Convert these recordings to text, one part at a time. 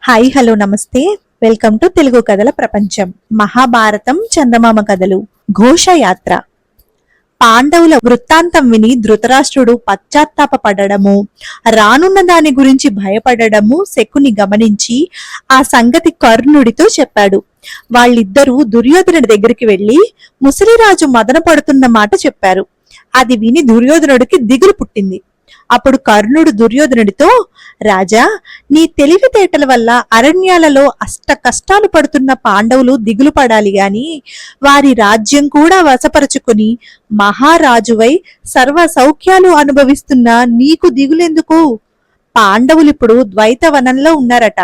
Hi hello నమస్తే. Welcome to Telugu కథల ప్రపంచం. మహాభారతం చందమామ కథలు. ఘోషయాత్ర. పాండవుల వృత్తాంతం విని ధృతరాష్ట్రుడు పశ్చాత్తాపపడము, రానున్న దాని గురించి భయపడము శకుని గమనించి ఆ సంగతి కర్ణుడితో చెప్పాడు. వాళ్ళిద్దరూ దుర్యోధనుడి దగ్గరికి వెళ్లి ముసలిరాజు మదన పడుతున్న మాట చెప్పారు. అది విని దుర్యోధనుడికి దిగులు పుట్టింది. అప్పుడు కర్ణుడు దుర్యోధనుడితో, రాజా, నీ తెలివితేటల వల్ల అరణ్యాలలో అష్ట కష్టాలు పడుతున్న పాండవులు దిగులు పడాలి గాని వారి రాజ్యం కూడా వశపరుచుకుని మహారాజువై సర్వ సౌఖ్యాలు అనుభవిస్తున్న నీకు దిగులెందుకు? పాండవులిప్పుడు ద్వైతవనంలో ఉన్నారట.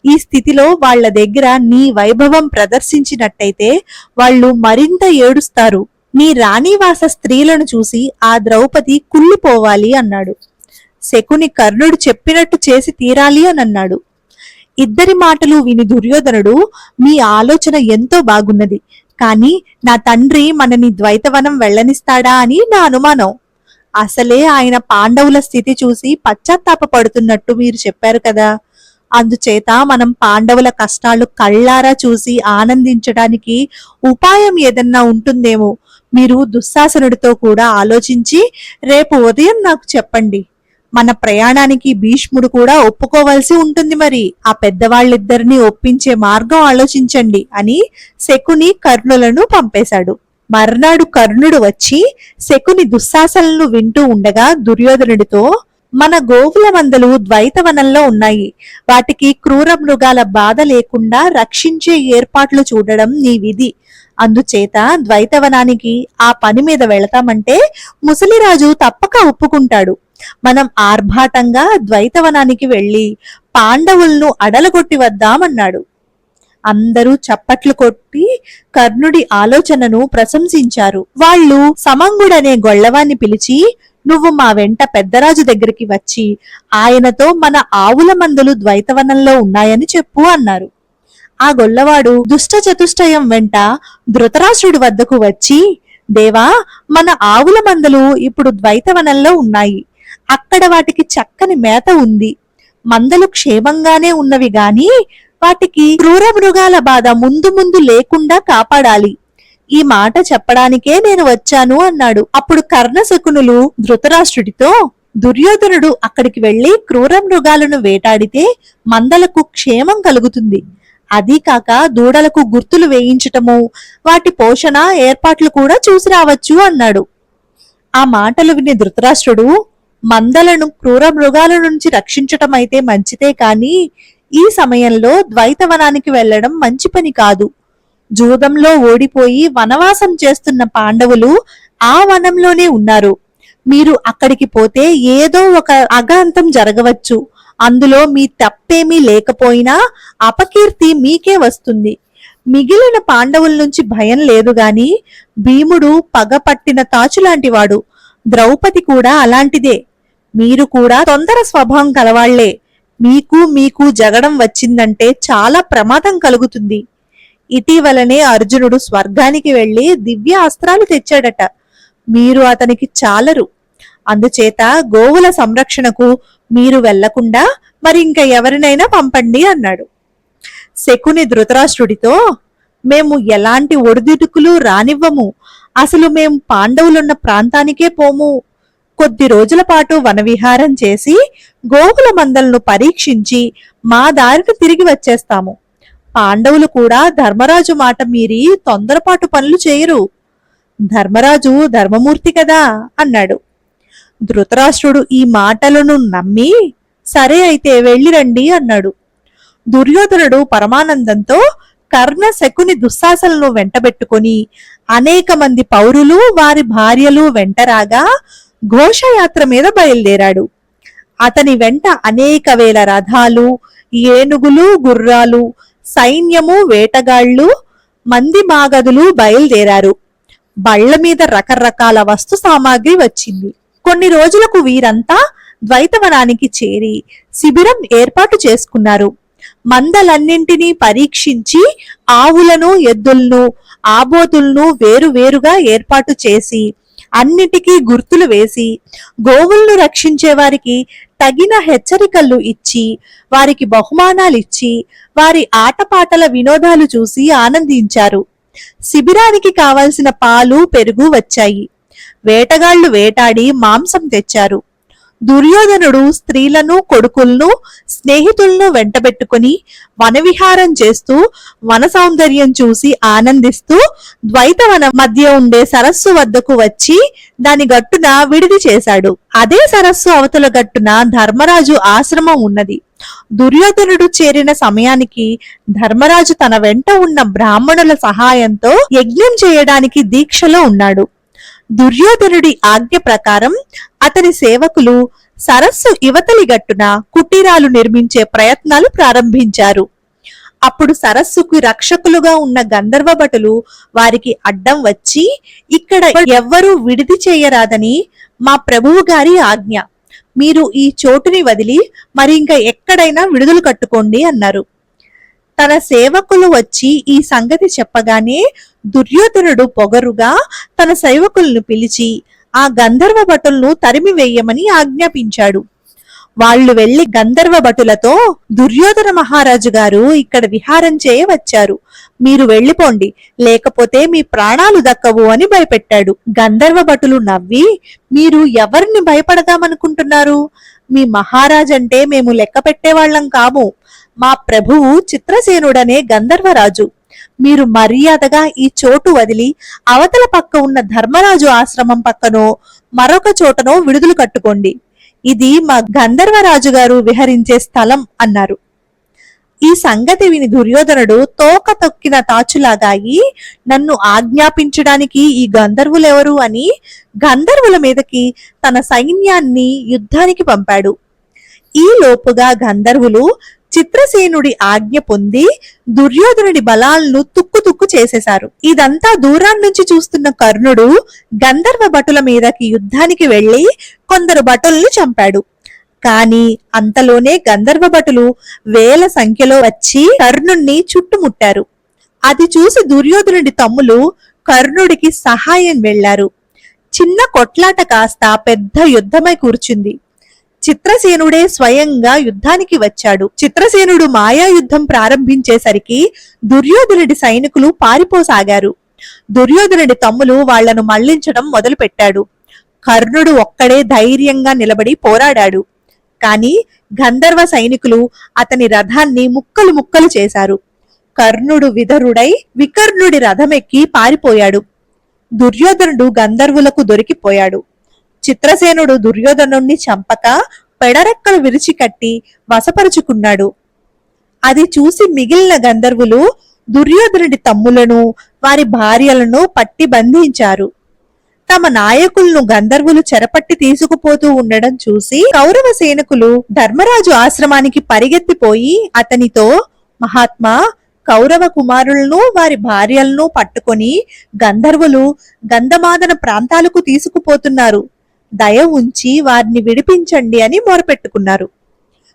ఈ స్థితిలో వాళ్ల దగ్గర నీ వైభవం ప్రదర్శించినట్టయితే వాళ్ళు మరింత ఏడుస్తారు. నీ రాణివాస స్త్రీలను చూసి ఆ ద్రౌపది కుళ్ళిపోవాలి అన్నాడు. శకుని కర్ణుడు చెప్పినట్టు చేసి తీరాలి అని అన్నాడు. ఇద్దరి మాటలు విని దుర్యోధనుడు, మీ ఆలోచన ఎంతో బాగున్నది, కాని నా తండ్రి మనని ద్వైతవనం వెళ్లనిస్తాడా అని నా అనుమానం. అసలే ఆయన పాండవుల స్థితి చూసి పశ్చాత్తాపపడుతున్నట్టు మీరు చెప్పారు కదా. అందుచేత మనం పాండవుల కష్టాలు కళ్ళారా చూసి ఆనందించడానికి ఉపాయం ఏదన్నా ఉంటుందేమో మీరు దుశ్శాసనుడితో కూడా ఆలోచించి రేపు ఉదయం నాకు చెప్పండి. మన ప్రయాణానికి భీష్ముడు కూడా ఒప్పుకోవలసి ఉంటుంది. మరి ఆ పెద్దవాళ్ళిద్దరిని ఒప్పించే మార్గం ఆలోచించండి అని శకుని కర్ణులను పంపేశాడు. మర్నాడు కర్ణుడు వచ్చి శకుని దుశ్శాసనలను వింటూ ఉండగా దుర్యోధనుడితో, మన గోవుల మందలు ద్వైతవనంలో ఉన్నాయి. వాటికి క్రూర మృగాల బాధ లేకుండా రక్షించే ఏర్పాట్లు చూడడం నీ విధి. అందుచేత ద్వైతవనానికి ఆ పని మీద వెళతామంటే ముసలిరాజు తప్పక ఒప్పుకుంటాడు. మనం ఆర్భాటంగా ద్వైతవనానికి వెళ్లి పాండవులను అడలగొట్టి వద్దామన్నాడు. అందరూ చప్పట్లు కొట్టి కర్ణుడి ఆలోచనను ప్రశంసించారు. వాళ్ళు సమంగుడనే గొల్లవాన్ని పిలిచి, నువ్వు మా వెంట పెద్దరాజు దగ్గరికి వచ్చి ఆయనతో మన ఆవుల మందలు ద్వైతవనంలో ఉన్నాయని చెప్పు అన్నారు. ఆ గొల్లవాడు దుష్ట చతుష్టయం వెంట ధృతరాష్ట్రుడి వద్దకు వచ్చి, దేవా, మన ఆవుల మందలు ఇప్పుడు ద్వైతవనంలో ఉన్నాయి. అక్కడ వాటికి చక్కని మేత ఉంది. మందలు క్షేమంగానే ఉన్నవి గాని వాటికి క్రూర మృగాల బాధ ముందు ముందు లేకుండా కాపాడాలి. ఈ మాట చెప్పడానికే నేను వచ్చాను అన్నాడు. అప్పుడు కర్ణశకునులు ధృతరాష్ట్రుడితో, దుర్యోధనుడు అక్కడికి వెళ్లి క్రూర మృగాలను వేటాడితే మందలకు క్షేమం కలుగుతుంది. అదీ కాక దూడలకు గుర్తులు వేయించటము, వాటి పోషణ ఏర్పాట్లు కూడా చూసి రావచ్చు అన్నాడు. ఆ మాటలు విని ధృతరాష్ట్రుడు, మందలను క్రూర మృగాల నుంచి రక్షించటం అయితే మంచిదే కాని ఈ సమయంలో ద్వైతవనానికి వెళ్లడం మంచి పని కాదు. జూదంలో ఓడిపోయి వనవాసం చేస్తున్న పాండవులు ఆ వనంలోనే ఉన్నారు. మీరు అక్కడికి పోతే ఏదో ఒక అఘాంతం జరగవచ్చు. అందులో మీ తప్పేమీ లేకపోయినా అపకీర్తి మీకే వస్తుంది. మిగిలిన పాండవుల నుంచి భయం లేదు గాని భీముడు పగపట్టిన తాచులాంటివాడు. ద్రౌపది కూడా అలాంటిదే. మీరు కూడా తొందర స్వభావం కలవాళ్లే. మీకు జగడం వచ్చిందంటే చాలా ప్రమాదం కలుగుతుంది. ఇటీవలనే అర్జునుడు స్వర్గానికి వెళ్లి దివ్య అస్త్రాలు తెచ్చాడట. మీరు అతనికి చాలరు. అందుచేత గోవుల సంరక్షణకు మీరు వెళ్లకుండా మరి ఇంకా ఎవరినైనా పంపండి అన్నాడు. శకుని ధృతరాష్ట్రుడితో, మేము ఎలాంటి ఒడిదుడుకులు రానివ్వము. అసలు మేము పాండవులున్న ప్రాంతానికే పోము. కొద్ది రోజుల పాటు వనవిహారం చేసి గోవుల మందలను పరీక్షించి మా దారిని తిరిగి వచ్చేస్తాము. పాండవులు కూడా ధర్మరాజు మాట మీరి తొందరపాటు పనులు చేయరు. ధర్మరాజు ధర్మమూర్తి కదా అన్నాడు. ధృతరాష్ట్రుడు ఈ మాటలను నమ్మి, సరే అయితే వెళ్ళిరండి అన్నాడు. దుర్యోధనుడు పరమానందంతో కర్ణ శకుని దుశ్శాసనలను వెంటబెట్టుకుని అనేక మంది పౌరులు వారి భార్యలు వెంటరాగా ఘోషయాత్ర మీద బయలుదేరాడు. అతని వెంట అనేక వేల రథాలు, ఏనుగులు, గుర్రాలు, సైన్యము, వేటగాళ్లు, మంది మాగదులు బయలుదేరారు. బళ్ల మీద రకరకాల వస్తు సామాగ్రి వచ్చింది. కొన్ని రోజులకు వీరంతా ద్వైతవనానికి చేరి శిబిరం ఏర్పాటు చేసుకున్నారు. మందలన్నింటినీ పరీక్షించి ఆవులను, ఎద్దులను, ఆబోతులను వేరువేరుగా ఏర్పాటు చేసి అన్నిటికీ గుర్తులు వేసి గోవులను రక్షించే వారికి తగిన హెచ్చరికలు ఇచ్చి వారికి బహుమానాలిచ్చి వారి ఆటపాటల వినోదాలు చూసి ఆనందించారు. శిబిరానికి కావలసిన పాలు పెరుగు వచ్చాయి. వేటగాళ్లు వేటాడి మాంసం తెచ్చారు. దుర్యోధనుడు స్త్రీలను కొడుకులను స్నేహితులను వెంటబెట్టుకుని వనవిహారం చేస్తూ వన సౌందర్యం చూసి ఆనందిస్తూ ద్వైతవనం మధ్య ఉండే సరస్సు వద్దకు వచ్చి దాని గట్టున విడిది చేశాడు. అదే సరస్సు అవతల గట్టున ధర్మరాజు ఆశ్రమం ఉన్నది. దుర్యోధనుడు చేరిన సమయానికి ధర్మరాజు తన వెంట ఉన్న బ్రాహ్మణుల సహాయంతో యజ్ఞం చేయడానికి దీక్షలో ఉన్నాడు. దుర్యోధనుడి ఆజ్ఞ ప్రకారం అతని సేవకులు సరస్సు ఇవతలి గట్టున కుటీరాలు నిర్మించే ప్రయత్నాలు ప్రారంభించారు. అప్పుడు సరస్సుకు రక్షకులుగా ఉన్న గంధర్వ భటులు వారికి అడ్డం వచ్చి, ఇక్కడ ఎవ్వరూ విడిది చేయరాదని మా ప్రభువు గారి ఆజ్ఞ. మీరు ఈ చోటుని వదిలి మరి ఇంకా ఎక్కడైనా విడుదల కట్టుకోండి అన్నారు. తన సేవకులు వచ్చి ఈ సంగతి చెప్పగానే దుర్యోధనుడు పొగరుగా తన సేవకులను పిలిచి ఆ గంధర్వ భటులను తరిమి వేయమని ఆజ్ఞాపించాడు. వాళ్ళు వెళ్లి గంధర్వ భటులతో, దుర్యోధన మహారాజు గారు ఇక్కడ విహారం చేయ వచ్చారు, మీరు వెళ్లిపోండి, లేకపోతే మీ ప్రాణాలు దక్కవు అని భయపెట్టాడు. గంధర్వ భటులు నవ్వి, మీరు ఎవరిని భయపడదామనుకుంటున్నారు? మీ మహారాజంటే మేము లెక్క పెట్టేవాళ్లం కాము. మా ప్రభువు చిత్రసేనుడనే గంధర్వరాజు. మీరు మర్యాదగా ఈ చోటు వదిలి అవతల పక్క ఉన్న ధర్మరాజు ఆశ్రమం పక్కనో మరొక చోటనో విడుదల కట్టుకోండి. ఇది మా గంధర్వరాజు గారు విహరించే స్థలం అన్నారు. ఈ సంగతి విని దుర్యోధనుడు తోక తొక్కిన తాచులాగాయి, నన్ను ఆజ్ఞాపించడానికి ఈ గంధర్వులెవరు అని గంధర్వుల మీదకి తన సైన్యాన్ని యుద్ధానికి పంపాడు. ఈ లోపుగా గంధర్వులు చిత్రసేనుడి ఆజ్ఞ పొంది దుర్యోధనుడి బలాలను తుక్కు చేసేశారు. ఇదంతా దూరాన్నించి చూస్తున్న కర్ణుడు గంధర్వ భటుల మీదకి యుద్ధానికి వెళ్లి కొందరు భటుల్ని చంపాడు. కాని అంతలోనే గంధర్వ భటులు వేల సంఖ్యలో వచ్చి కర్ణుణ్ణి చుట్టుముట్టారు. అది చూసి దుర్యోధనుడి తమ్ములు కర్ణుడికి సహాయం వెళ్లారు. చిన్న కొట్లాట కాస్త పెద్ద యుద్ధమై కూర్చుంది. చిత్రసేనుడే స్వయంగా యుద్ధానికి వచ్చాడు. చిత్రసేనుడు మాయా యుద్ధం ప్రారంభించేసరికి దుర్యోధనుడి సైనికులు పారిపోసాగారు. దుర్యోధనుడి తమ్ములు వాళ్లను మళ్లించడం మొదలుపెట్టాడు. కర్ణుడు ఒక్కడే ధైర్యంగా నిలబడి పోరాడాడు. కాని గంధర్వ సైనికులు అతని రథాన్ని ముక్కలు ముక్కలు చేశారు. కర్ణుడు విధరుడై వికర్ణుడి రథమెక్కి పారిపోయాడు. దుర్యోధనుడు గంధర్వులకు దొరికిపోయాడు. చిత్రసేనుడు దుర్యోధనుణ్ణి చంపక పెడరెక్కలు విరిచికట్టి వశపరుచుకున్నాడు. అది చూసి మిగిలిన గంధర్వులు దుర్యోధనుడి తమ్ములను వారి భార్యలను పట్టి బంధించారు. తమ నాయకులను గంధర్వులు చెరపట్టి తీసుకుపోతూ ఉండడం చూసి కౌరవ సైనికులు ధర్మరాజు ఆశ్రమానికి పరిగెత్తిపోయి అతనితో, మహాత్మా, కౌరవ కుమారులను వారి భార్యలను పట్టుకొని గంధర్వులు గంధమాదన ప్రాంతాలకు తీసుకుపోతున్నారు, దయ ఉంచి వారిని విడిపించండి అని మొరపెట్టుకున్నారు.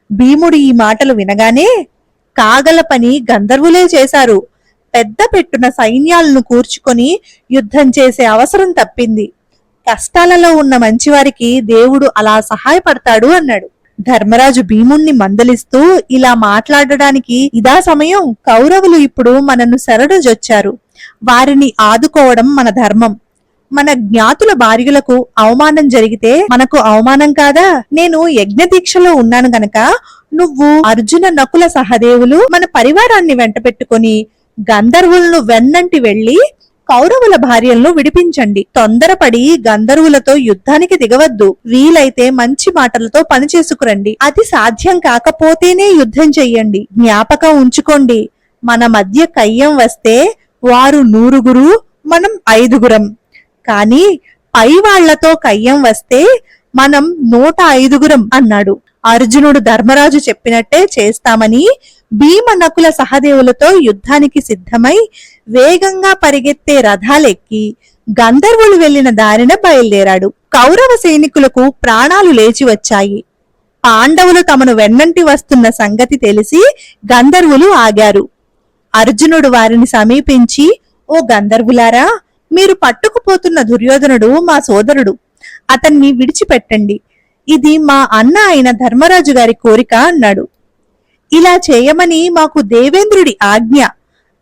భీముడు ఈ మాటలు వినగానే, కాగల పని గంధర్వులే చేశారు, పెద్ద పెట్టున సైన్యాలను కూర్చుకొని యుద్ధం చేసే అవసరం తప్పింది, కష్టాలలో ఉన్న మంచివారికి దేవుడు అలా సహాయపడతాడు అన్నాడు. ధర్మరాజు భీముణ్ణి మందలిస్తూ, ఇలా మాట్లాడడానికి ఇదా సమయం? కౌరవులు ఇప్పుడు మనను శరణుజొచ్చారు, వారిని ఆదుకోవడం మన ధర్మం. మన జ్ఞాతుల భార్యలకు అవమానం జరిగితే మనకు అవమానం కాదా? నేను యజ్ఞ దీక్షలో ఉన్నాను గనక నువ్వు అర్జున, నకుల, సహదేవులు మన పరివారాన్ని వెంట పెట్టుకుని గంధర్వులను వెన్నంటి వెళ్లి కౌరవుల భార్యలను విడిపించండి. తొందరపడి గంధర్వులతో యుద్ధానికి దిగవద్దు. వీలైతే మంచి మాటలతో పని చేసుకురండి. అది సాధ్యం కాకపోతేనే యుద్ధం చెయ్యండి. జ్ఞాపకం ఉంచుకోండి, మన మధ్య కయ్యం వస్తే వారు 100, మనం 5. కాని పై వాళ్లతో కయ్యం వస్తే మనం 105 అన్నాడు. అర్జునుడు ధర్మరాజు చెప్పినట్టే చేస్తామని భీమ, నకుల, సహదేవులతో యుద్ధానికి సిద్ధమై వేగంగా పరిగెత్తే రథాలెక్కి గంధర్వులు వెళ్లిన దారిన బయలుదేరాడు. కౌరవ సైనికులకు ప్రాణాలు లేచి వచ్చాయి. పాండవులు తమను వెన్నంటి వస్తున్న సంగతి తెలిసి గంధర్వులు ఆగారు. అర్జునుడు వారిని సమీపించి, ఓ గంధర్వులారా, మీరు పట్టుకుపోతున్న దుర్యోధనుడు మా సోదరుడు, అతన్ని విడిచిపెట్టండి. ఇది మా అన్న అయిన ధర్మరాజు గారి కోరిక అన్నాడు. ఇలా చేయమని మాకు దేవేంద్రుడి ఆజ్ఞ.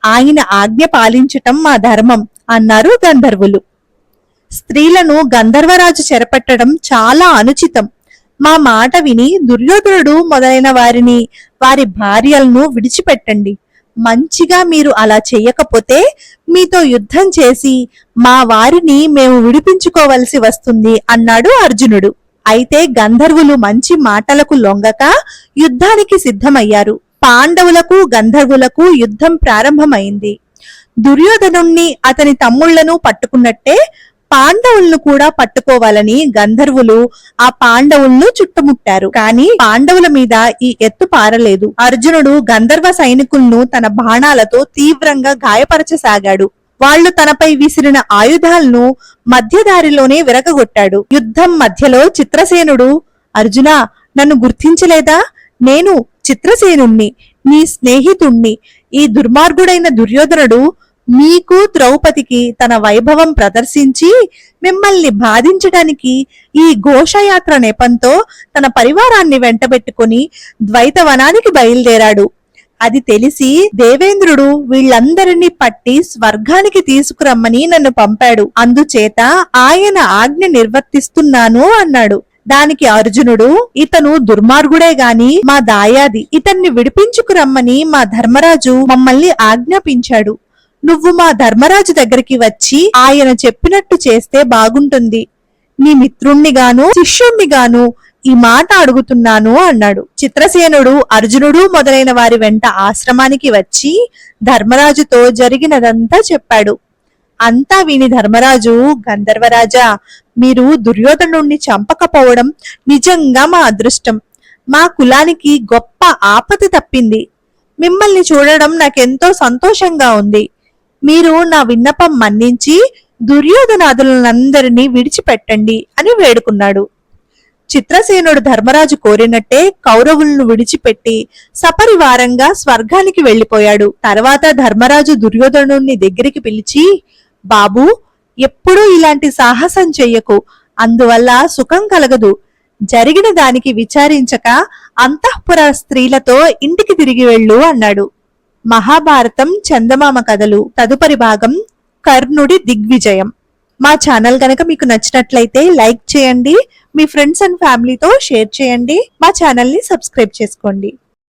ఆయన ఆజ్ఞ పాలించటం మా ధర్మం అన్నారు గంధర్వులు. స్త్రీలను గంధర్వరాజు చెరపట్టడం చాలా అనుచితం. మా మాట విని దుర్యోధనుడు మొదలైన వారిని, వారి భార్యలను విడిచిపెట్టండి. మంచిగా మీరు అలా చెయ్యకపోతే మీతో యుద్ధం చేసి మా వారిని మేము విడిపించుకోవలసి వస్తుంది అన్నాడు అర్జునుడు. అయితే గంధర్వులు మంచి మాటలకు లొంగక యుద్ధానికి సిద్ధమయ్యారు. పాండవులకు గంధర్వులకు యుద్ధం ప్రారంభమైంది. దుర్యోధనుణ్ణి అతని తమ్ముళ్లను పట్టుకున్నట్టే పాండవులను కూడా పట్టుకోవాలని గంధర్వులు ఆ పాండవులను చుట్టుముట్టారు. కానీ పాండవుల మీద ఈ ఎత్తు పారలేదు. అర్జునుడు గంధర్వ సైనికులను తన బాణాలతో తీవ్రంగా గాయపరచసాగాడు. వాళ్లు తనపై విసిరిన ఆయుధాలను మధ్యదారిలోనే విరగగొట్టాడు. యుద్ధం మధ్యలో చిత్రసేనుడు, అర్జునా, నన్ను గుర్తించలేదా? నేను చిత్రసేనుణ్ణి, నీ స్నేహితుణ్ణి. ఈ దుర్మార్గుడైన దుర్యోధనుడు మీకు ద్రౌపదికి తన వైభవం ప్రదర్శించి మిమ్మల్ని బాధించడానికి ఈ ఘోషయాత్ర నెపంతో తన పరివారాన్ని వెంటబెట్టుకుని ద్వైతవనానికి బయలుదేరాడు. అది తెలిసి దేవేంద్రుడు వీళ్ళందరినీ పట్టి స్వర్గానికి తీసుకురమ్మని నన్ను పంపాడు. అందుచేత ఆయన ఆజ్ఞ నిర్వర్తిస్తున్నాను అన్నాడు. దానికి అర్జునుడు, ఇతను దుర్మార్గుడే గాని మా దాయాది. ఇతన్ని విడిపించుకురమ్మని మా ధర్మరాజు మమ్మల్ని ఆజ్ఞాపించాడు. నువ్వు మా ధర్మరాజు దగ్గరికి వచ్చి ఆయన చెప్పినట్టు చేస్తే బాగుంటుంది. నీ మిత్రుణ్ణిగాను శిష్యుణ్ణిగాను ఈ మాట అడుగుతున్నాను అన్నాడు. చిత్రసేనుడు అర్జునుడు మొదలైన వారి వెంట ఆశ్రమానికి వచ్చి ధర్మరాజుతో జరిగినదంతా చెప్పాడు. అంతా విని ధర్మరాజు, గంధర్వరాజా, మీరు దుర్యోధనుణ్ణి చంపకపోవడం నిజంగా మా అదృష్టం. మా కులానికి గొప్ప ఆపద తప్పింది. మిమ్మల్ని చూడడం నాకెంతో సంతోషంగా ఉంది. మీరు నా విన్నపం మన్నించి దుర్యోధనాదులందరినీ విడిచిపెట్టండి అని వేడుకున్నాడు. చిత్రసేనుడు ధర్మరాజు కోరినట్టే కౌరవులను విడిచిపెట్టి సపరివారంగా స్వర్గానికి వెళ్లిపోయాడు. తర్వాత ధర్మరాజు దుర్యోధనుణ్ణి దగ్గరికి పిలిచి, బాబూ, ఎప్పుడూ ఇలాంటి సాహసం చెయ్యకు. అందువల్ల సుఖం కలగదు. జరిగిన దానికి విచారించక అంతఃపుర స్త్రీలతో ఇంటికి తిరిగి వెళ్ళు అన్నాడు. మహాభారతం చందమామ కథలు తదుపరి భాగం కర్ణుడి దిగ్విజయం. మా ఛానల్ గనక మీకు నచ్చినట్లయితే లైక్ చేయండి, మీ ఫ్రెండ్స్ అండ్ ఫ్యామిలీతో షేర్ చేయండి, మా ఛానల్ ని సబ్స్క్రైబ్ చేసుకోండి.